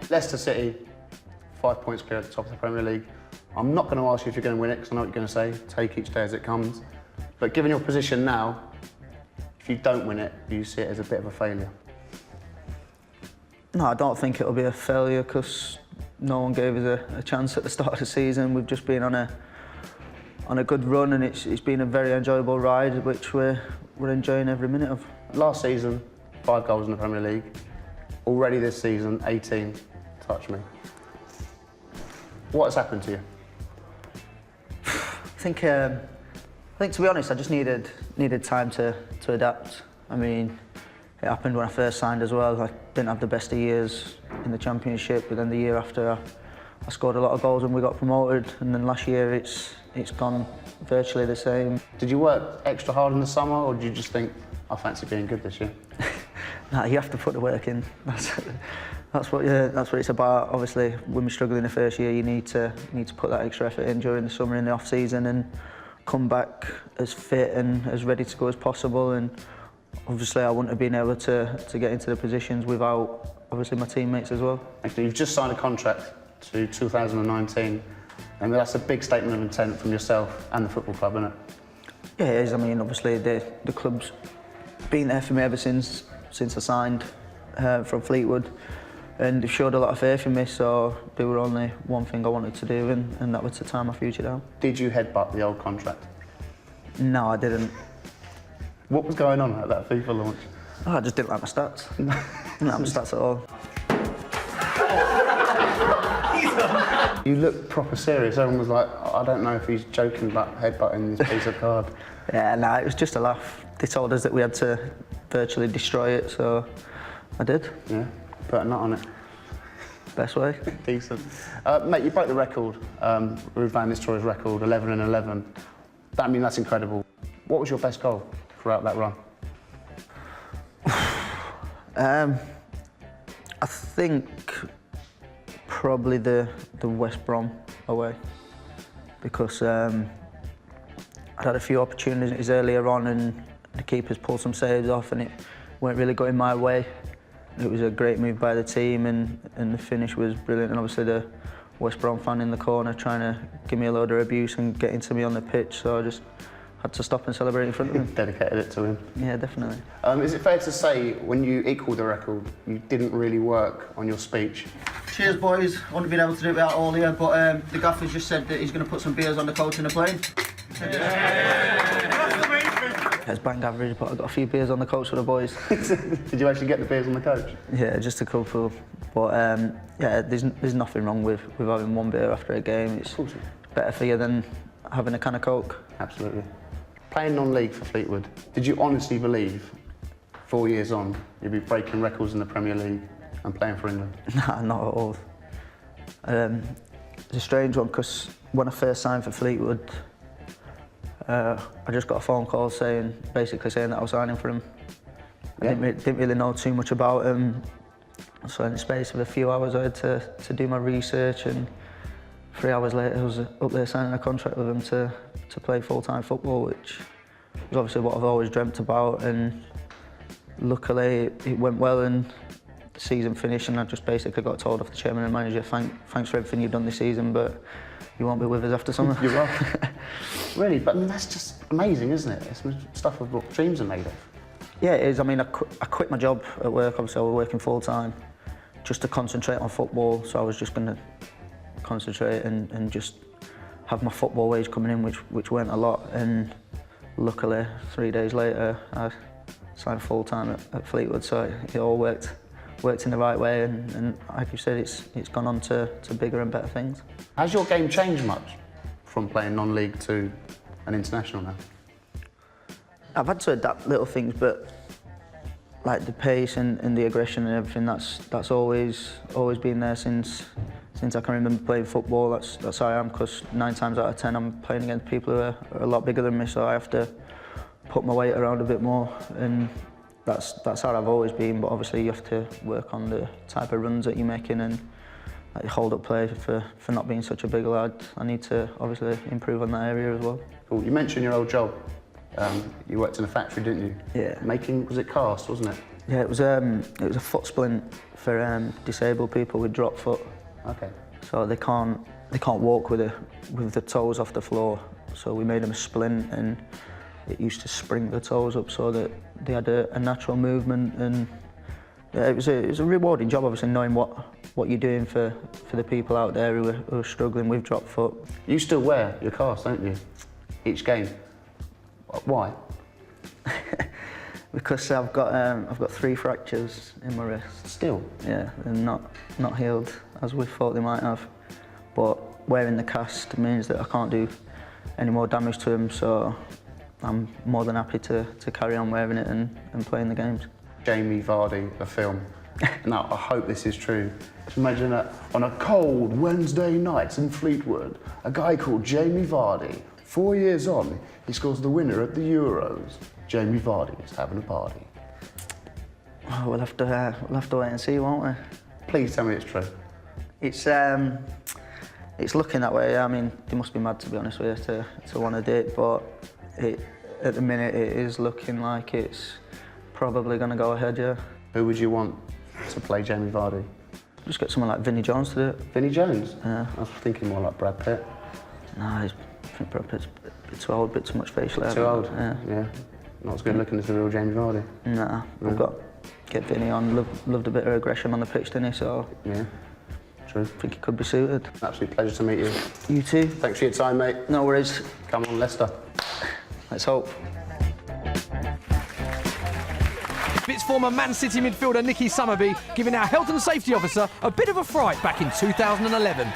Leicester City, 5 points clear at the top of the Premier League. I'm not going to ask you if you're going to win it, because I know what you're going to say. Take each day as it comes. But given your position now, if you don't win it, do you see it as a bit of a failure? No, I don't think it'll be a failure, because no one gave us a chance at the start of the season. We've just been on a good run, and it's been a very enjoyable ride, which we're enjoying every minute of. Last season, 5 goals in the Premier League. Already this season, 18. Touch me. What has happened to you? I think to be honest, I just needed time to adapt. I mean, it happened when I first signed as well. I didn't have the best of years in the Championship, but then the year after I scored a lot of goals and we got promoted, and then last year it's gone virtually the same. Did you work extra hard in the summer, or did you just think, I fancy being good this year? Nah, you have to put the work in. That's what it's about. Obviously, when we struggle in the first year, you need to put that extra effort in during the summer in the off season and come back as fit and as ready to go as possible. And obviously, I wouldn't have been able to get into the positions without obviously my teammates as well. Actually, you've just signed a contract to 2019, and that's a big statement of intent from yourself and the football club, isn't it? Yeah, it is. I mean, obviously, the club's been there for me ever since I signed from Fleetwood, and they've showed a lot of faith in me, so there were only one thing I wanted to do, and that was to tie my future down. Did you headbutt the old contract? No, I didn't. What was going on at that FIFA launch? Oh, I just didn't like my stats. Didn't like my stats at all. You look proper serious. Everyone was like, I don't know if he's joking about headbutting this piece of card. Yeah, no, it was just a laugh. They told us that we had to virtually destroy it, so I did. Yeah, put a nut on it. Best way. Decent. Mate, you broke the record, Ruud van Nistelrooy's record, 11 and 11. I mean, that's incredible. What was your best goal throughout that run? I think probably the West Brom away, because I'd had a few opportunities earlier on and the keepers pulled some saves off and it weren't really going my way. It was a great move by the team and the finish was brilliant, and obviously the West Brom fan in the corner trying to give me a load of abuse and get into me on the pitch, so I just had to stop and celebrate in front of him. Dedicated it to him. Yeah, definitely. Is it fair to say, when you equalled the record, you didn't really work on your speech? Cheers, boys. I wouldn't have been able to do it without all here, but the gaffer's just said that he's going to put some beers on the coach in the plane. It's bang average, but I got a few beers on the coach for the boys. Did you actually get the beers on the coach? Yeah, just a couple. But yeah, there's nothing wrong with having one beer after a game. It's better for you than having a can of Coke. Absolutely. Playing non-league for Fleetwood, did you honestly believe 4 years on you'd be breaking records in the Premier League and playing for England? Nah, not at all. It's a strange one, because when I first signed for Fleetwood, I just got a phone call basically saying that I was signing for him. I didn't really know too much about him, so in the space of a few hours I had to do my research, and 3 hours later I was up there signing a contract with him to play full-time football, which was obviously what I've always dreamt about, and luckily it went well and the season finished, and I just basically got told off the chairman and manager, thanks for everything you've done this season, but you won't be with us after summer. You're right. Really, but I mean, that's just amazing, isn't it? It's stuff of what dreams are made of. Yeah, it is. I mean, I quit my job at work. Obviously, I was working full-time just to concentrate on football, so I was just going to concentrate and just have my football wage coming in, which weren't a lot, and luckily 3 days later I signed full-time at Fleetwood, so it all worked in the right way, and like you said, it's gone on to bigger and better things. Has your game changed much from playing non-league to an international now? I've had to adapt little things, but like the pace and the aggression and everything, that's always been there since I can remember playing football. That's how I am, because 9 times out of 10 I'm playing against people who are a lot bigger than me, so I have to put my weight around a bit more, and that's how I've always been. But obviously you have to work on the type of runs that you're making and like hold-up play for not being such a big lad. I need to obviously improve on that area as well. Cool. You mentioned your old job. You worked in a factory, didn't you? Yeah. Was it cast, wasn't it? Yeah, it was a foot splint for disabled people with drop foot. Okay. So they can't walk with the toes off the floor. So we made them a splint, and it used to spring the toes up so that they had a natural movement. And yeah, it was a rewarding job, obviously, knowing what you're doing for the people out there who are struggling with drop foot. You still wear your cast, don't you? Each game. Why? Because I've got 3 fractures in my wrist. Still? Yeah, they're not healed as we thought they might have. But wearing the cast means that I can't do any more damage to them, so I'm more than happy to carry on wearing it and playing the games. Jamie Vardy, the film. Now, I hope this is true. Imagine that on a cold Wednesday night in Fleetwood, a guy called Jamie Vardy, 4 years on, he scores the winner at the Euros. Jamie Vardy is having a party. Oh, we'll have to wait and see, won't we? Please tell me it's true. It's looking that way. I mean, they must be mad, to be honest with you, to want to do it, but at the minute it is looking like it's probably going to go ahead, yeah. Who would you want to play Jamie Vardy? Just get someone like Vinnie Jones to do it. Vinnie Jones? Yeah. I was thinking more like Brad Pitt. No, I think Brad Pitt's a bit too old, a bit too much facial hair. Too old? Yeah. Not as good looking as the real Jamie Vardy. Nah, we've got get Vinnie on. Loved a bit of aggression on the pitch, didn't he? So Yeah, true. I think he could be suited. Absolute pleasure to meet you. You too. Thanks for your time, mate. No worries. Come on, Leicester. Let's hope. It's former Man City midfielder Nicky Summerby giving our health and safety officer a bit of a fright back in 2011.